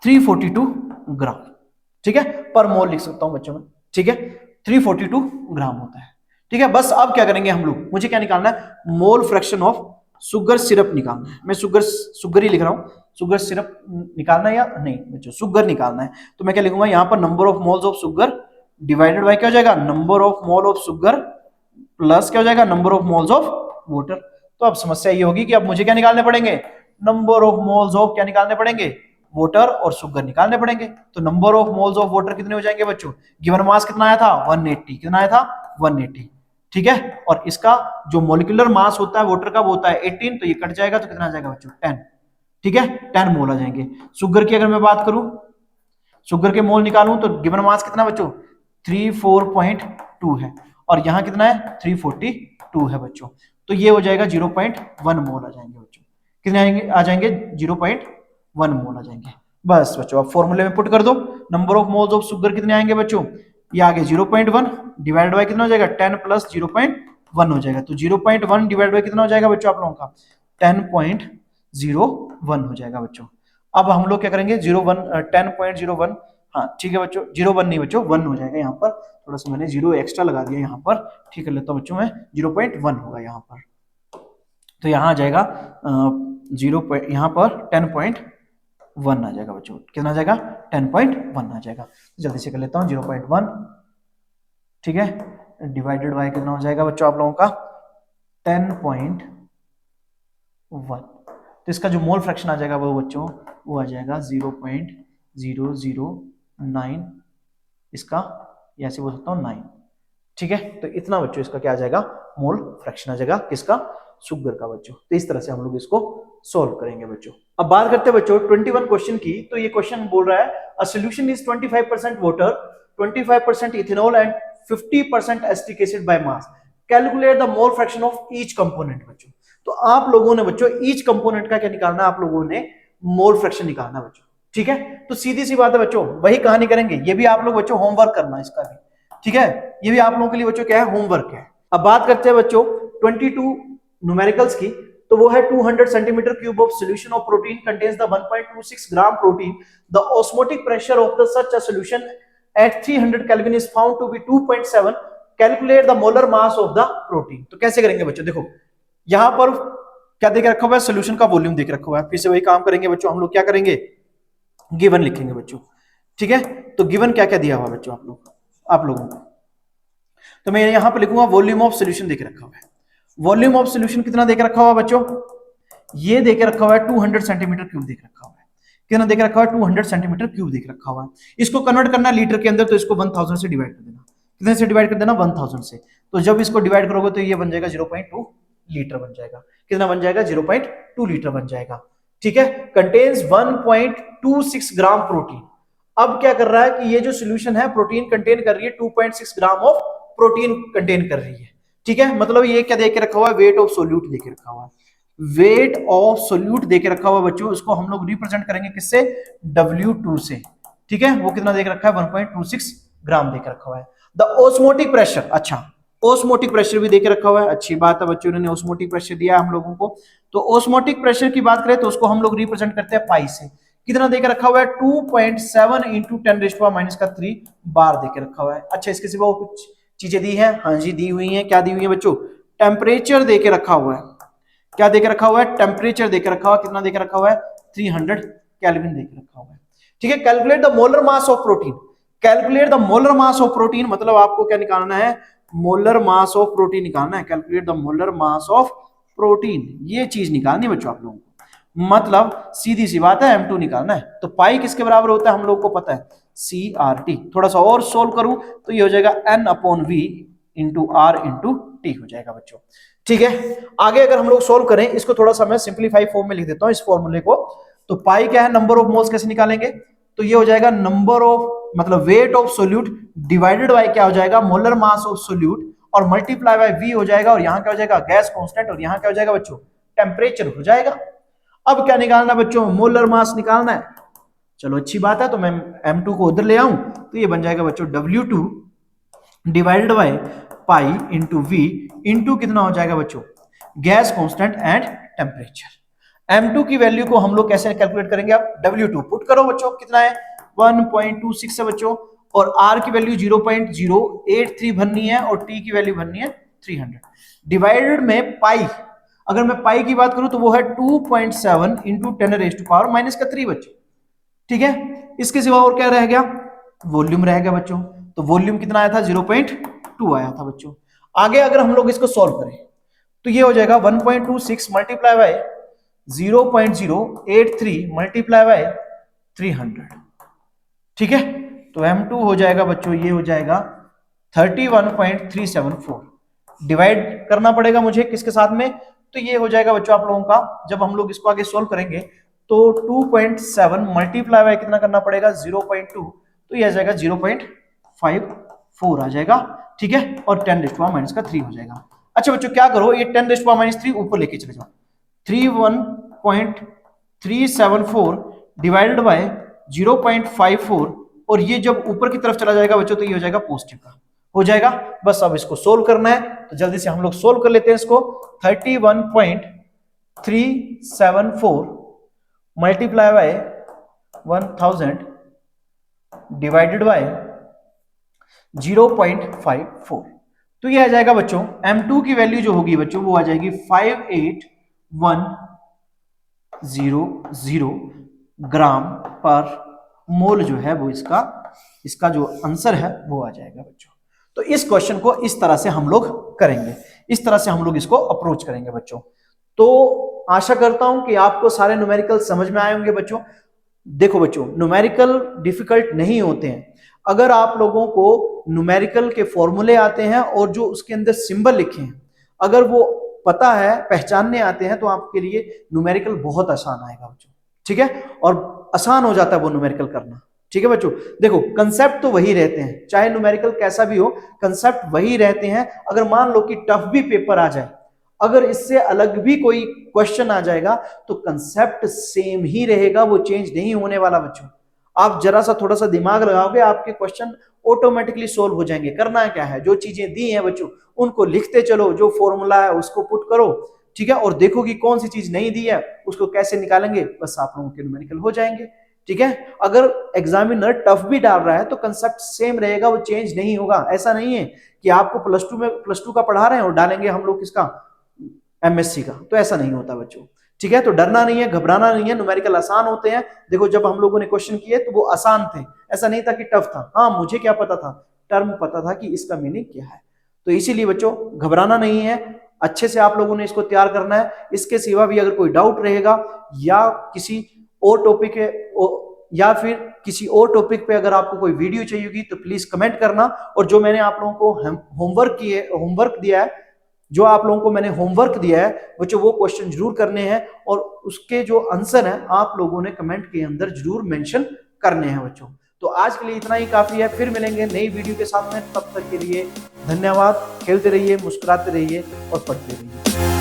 342 ग्राम। ठीक है, पर मोल लिख सकता हूं बच्चों में। ठीक है, 342 ग्राम होता है। ठीक है, बस अब क्या करेंगे हम लोग, मुझे क्या निकालना है, मोल फ्रैक्शन ऑफ शुगर सिरप निकालना है। मैं शुगर ही लिख रहा हूं, शुगर सिरप निकालना है या नहीं बच्चों, शुगर निकालना है। तो मैं क्या लिखूंगा यहाँ पर, number of moles of sugar divided by क्या हो जाएगा, number of mole of sugar plus क्या हो जाएगा, number of moles of water. तो अब समस्या ये होगी कि अब मुझे क्या निकालने पड़ेंगे, नंबर ऑफ मोल्स ऑफ क्या निकालने पड़ेंगे, वाटर और शुगर निकालने पड़ेंगे। तो number of moles of water कितने हो जाएंगे बच्चों, गिवन मास कितना आया था 180, कितना आया था 180, ठीक है। और इसका जो मोलिकुलर मास होता है वाटर का वो होता है 18, तो ये कट जाएगा तो कितना आ जाएगा बच्चों 10, ठीक है, 10 मोल आ जाएंगे। शुगर की अगर मैं बात करूं, शुगर के मोल निकालूं तो गिवन मास कितना बच्चों 34.2 है, और यहां कितना है 342 है बच्चों। तो ये हो जाएगा 0.1 मोल आ जाएंगे बच्चों, कितने आएंगे, आ जाएंगे 0.1 मोल आ जाएंगे। बस बच्चों अब फॉर्मूले में पुट कर दो, number of moles of sugar कितने आएंगे बच्चों, ये आगे 0.1 डिवाइड बाय कितना हो जाएगा 10 प्लस 0.1 हो जाएगा। तो 0.1 डिवाइड बाय कितना हो जाएगा बच्चों आप लोगों का 10.01 हो जाएगा बच्चों। अब हम लोग क्या करेंगे 10.01, हाँ ठीक है बच्चों, 0.1 नहीं बच्चों 1 हो जाएगा यहाँ पर, थोड़ा सा मैंने 0 एक्स्ट्रा लगा दिया यहाँ पर, ठीक है लेता हूँ बच्चों मैं 0.1 होगा यहाँ पर। तो यहाँ आ जाएगा 0 यहाँ पर 10.1 आ जाएगा बच्चों, कितना आ जाएगा 10.1 आ जाएगा। जल्दी से कर लेता हूँ 0.1, ठीक है, डिवाइडेड बाय कितना हो जाएगा बच्चों आप लोगों का 10.1। तो इसका जो मोल फ्रैक्शन आ जाएगा वो बच्चों वो आ जाएगा 0.009, इसका ऐसे बोल सकता हूँ 9, ठीक है। तो इतना बच्चों इसका क्या आ जाएगा, मोल फ्रैक्शन आ जाएगा किसका, शुगर का बच्चों। तो इस तरह से हम लोग इसको सॉल्व करेंगे बच्चों। अब बात करते हैं बच्चों 21 क्वेश्चन की। तो ये क्वेश्चन बोल रहा है a solution is 25% water, 25% ethanol and 50% acetic acid by mass, calculate the mole fraction of each component बच्चों। तो आप लोगों ने बच्चों ईच कंपोनेंट का क्या निकालना है, आप लोगों ने मोल फ्रैक्शन निकालना है बच्चों, ठीक है। तो सीधी सी बात है बच्चों, वही कहानी करेंगे, ये भी आप लोग बच्चों होमवर्क करना इसका भी, ठीक है, ये भी आप लोगों के लिए बच्चों क्या है, होमवर्क है। अब बात करते हैं बच्चों 22 न्यूमेरिकल्स की। तो वो है 200 centimetre cube of solution of protein contains the 1.26 gram protein, the osmotic pressure of the such a solution at 300 kelvin is found to be 2.7, calculate the molar mass of the protein. तो कैसे करेंगे बच्चों, देखो यहां पर क्या देके रखा हुआ है, सॉल्यूशन का वॉल्यूम देके रखा हुआ है। फिर से वही काम करेंगे बच्चों, हम लोग क्या करेंगे, गिवन लिखेंगे बच्चों, ठीक है। तो गिवन क्या क्या दिया हुआ बच्चों आप लोगों को, तो मैं यहां पर लिखूंगा वॉल्यूम ऑफ सॉल्यूशन देके रखा हुआ है। वॉल्यूम ऑफ सॉल्यूशन कितना देके रखा हुआ बच्चों, ये देके रखा हुआ है 200 सेंटीमीटर क्यूब देके रखा हुआ है, कितना देके रखा हुआ है 200 सेंटीमीटर क्यूब देके रखा हुआ है। इसको कन्वर्ट करना लीटर के अंदर, तो इसको 1000 से डिवाइड कर देना, कितने से डिवाइड कर देना 1000 से। तो जब इसको डिवाइड करोगे तो ये बन जाएगा 0.2 लीटर बन जाएगा, कितना बन जाएगा 0.2 लीटर बन जाएगा, ठीक है। Contains 1.26 gram protein. अब क्या कर रहा है कि ये जो सॉल्यूशन है प्रोटीन कंटेन कर रही है 2.6 ग्राम ऑफ प्रोटीन कंटेन कर रही है, ठीक है। मतलब ये क्या देके रखा हुआ है, वेट ऑफ सोल्यूट देके रखा हुआ है, वेट ऑफ सोल्यूट देके रखा हुआ बच्चों। इसको हम लोग रिप्रेजेंट करेंगे किससे, W2 से, ठीक है। वो कितना देके रखा है 1.26 ग्राम देके रखा हुआ है। द ऑस्मोटिक प्रेशर, अच्छा ऑस्मोटिक प्रेशर भी देके रखा हुआ है, अच्छी बात है बच्चों, ने ऑस्मोटिक प्रेशर दिया है हम लोगों को। तो ऑस्मोटिक प्रेशर की बात करें तो उसको हम लोग रिप्रेजेंट करते हैं पाई से, कितना देके रखा हुआ है 2.7 इंटू 10⁻³ बार देके रखा हुआ है। अच्छा इसके सिवा कुछ चीजें दी है, हाँ जी दी हुई है, क्या दी हुई है बच्चों, टेम्परेचर देके रखा हुआ है, क्या देके रखा हुआ है, टेम्परेचर देके रखा हुआ है, कितना देके रखा हुआ है 300 केल्विन देके रखा हुआ है, ठीक है। Calculate the molar mass of protein, calculate the molar mass of protein, मतलब आपको क्या निकालना है, मोलर मास ऑफ प्रोटीन निकालना है। Calculate the molar mass of protein, ये चीज निकालनी है बच्चों आप लोगों को, मतलब सीधी सी बात है M2 निकालना है। तो पाई किसके बराबर होता है हम लोग को पता है, CRT। थोड़ा सा और सोल्व करूं तो ये हो जाएगा N/V into R into T हो जाएगा बच्चों, ठीक है। आगे अगर हम लोग सोल्व करें इसको, थोड़ा सा मैं सिंप्लीफाई फॉर्म में लिख देता हूं इस फॉर्मूले को। तो पाई क्या है, नंबर ऑफ मोल्स कैसे निकालेंगे, तो ये हो जाएगा नंबर ऑफ मतलब weight of solute divided by क्या हो जाएगा, मोलर मास ऑफ सोल्यूट, और मल्टीप्लाई बाय V हो जाएगा, और यहां क्या हो जाएगा गैस कांस्टेंट, और यहां क्या हो जाएगा बच्चों टेम्परेचर हो जाएगा। अब क्या निकालना बच्चों, मोलर मास निकालना है। चलो अच्छी बात है, तो मैं M2 को उधर ले आऊं, तो ये बन जाएगा बच्चों W2 divided by pi into V into कितना हो जाएगा बच्चों gas constant and temperature. M2 की वैल्यू को हम लोग कैसे कैलकुलेट करेंगे, अब W2 पुट करो बच्चों, कितना है 1.26 है बच्चों, और r की वैल्यू 0.083 भरनी है और t की वैल्यू भरनी है 300 डिवाइडेड में पाई। अगर मैं पाई की बात करूं तो वो है 2.7 इंटू 10⁻³ बच्चों। ठीक है, इसके सिवा और क्या रह गया, वॉल्यूम रह गया बच्चों। तो वॉल्यूम कितना आया था, 0.2 आया था बच्चों। आगे अगर हम लोग इसको सॉल्व करें तो ये हो जाएगा 1.26 मल्टीप्लाई बाय 0.083 मल्टीप्लाई बाय 300। ठीक है, तो M2 हो जाएगा बच्चों, ये हो जाएगा 31.374। डिवाइड करना पड़ेगा मुझे किसके साथ में, तो ये हो जाएगा बच्चों आप लोगों का, जब हम लोग इसको आगे सोल्व करेंगे तो 2.7 मल्टीप्लाई बाय कितना करना पड़ेगा 0.2, तो ये आ जाएगा 0.54 आ जाएगा। ठीक है, और 10⁻³ हो जाएगा। अच्छा बच्चों क्या करो, ये 10⁻³ ऊपर लेके चले जाओ, 31.374 डिवाइडेड बाय 0.54, और ये जब ऊपर की तरफ चला जाएगा बच्चों तो ये हो जाएगा पॉजिटिव का हो जाएगा। बस अब इसको सोल्व करना है, तो जल्दी से हम लोग सोल्व कर लेते हैं इसको। 31.374 मल्टीप्लाई बाय 1000 डिवाइडेड बाय 0.54, तो ये आ जाएगा बच्चों M2 की वैल्यू जो होगी बच्चों वो आ जाएगी 58100 ग्राम पर मोल जो है वो इसका जो आंसर है वो आ जाएगा बच्चों। तो इस क्वेश्चन को इस तरह से हम लोग करेंगे, इस तरह से हम लोग इसको अप्रोच करेंगे बच्चों। तो आशा करता हूं कि आपको सारे न्यूमेरिकल समझ में आए होंगे बच्चों। देखो बच्चों, न्यूमेरिकल डिफिकल्ट नहीं होते हैं। अगर आप लोगों को न्यूमेरिकल के फॉर्मूले आते हैं और जो उसके अंदर सिंबल लिखे हैं अगर वो पता है, पहचानने आते हैं, तो आपके लिए न्यूमेरिकल बहुत आसान आएगा बच्चों। ठीक है, और आसान हो जाता है वो न्यूमेरिकल करना। ठीक है बच्चों, देखो कंसेप्ट तो वही रहते हैं, चाहे न्यूमेरिकल कैसा भी हो कंसेप्ट वही रहते हैं। अगर मान लो कि टफ भी पेपर आ जाए, अगर इससे अलग भी कोई क्वेश्चन आ जाएगा तो कंसेप्ट सेम ही रहेगा, वो चेंज नहीं होने वाला बच्चों। आप जरा सा थोड़ा सा दिमाग लगाओगे आपके क्वेश्चन ऑटोमेटिकली सोल्व हो जाएंगे। करना क्या है, जो चीजें दी हैं बच्चों उनको लिखते चलो, जो फॉर्मूला है उसको पुट करो। ठीक है, और देखो कि कौन सी चीज नहीं दी है उसको कैसे निकालेंगे, बस आप लोगों के न्यूमेरिकल हो जाएंगे। ठीक है, अगर एग्जामिनर टफ भी डाल रहा है तो कंसेप्ट सेम रहेगा, वो चेंज नहीं होगा। ऐसा नहीं है कि आपको प्लस टू का पढ़ा रहे हैं और डालेंगे हम लोग किसका, MSc का, तो ऐसा नहीं होता बच्चों। ठीक है, तो डरना नहीं है, घबराना नहीं है, न्यूमेरिकल आसान होते हैं। देखो जब हम लोगों ने क्वेश्चन किए तो वो आसान थे, ऐसा नहीं था कि टफ था। हाँ मुझे क्या पता था, टर्म पता था कि इसका मीनिंग क्या है। तो इसीलिए बच्चों घबराना नहीं है, अच्छे से आप लोगों ने इसको तैयार करना है। इसके सिवा भी अगर कोई डाउट रहेगा या किसी और टॉपिक है या फिर किसी और टॉपिक पे अगर आपको कोई वीडियो चाहिए होगी तो प्लीज कमेंट करना। और जो मैंने आप लोगों को होमवर्क दिया है, जो आप लोगों को मैंने होमवर्क दिया है बच्चों, वो क्वेश्चन जरूर करने हैं और उसके जो आंसर हैं आप लोगों ने कमेंट के अंदर जरूर मेंशन करने हैं बच्चों। तो आज के लिए इतना ही काफी है, फिर मिलेंगे नई वीडियो के साथ में। तब तक के लिए धन्यवाद। खेलते रहिए, मुस्कुराते रहिए और पढ़ते रहिए।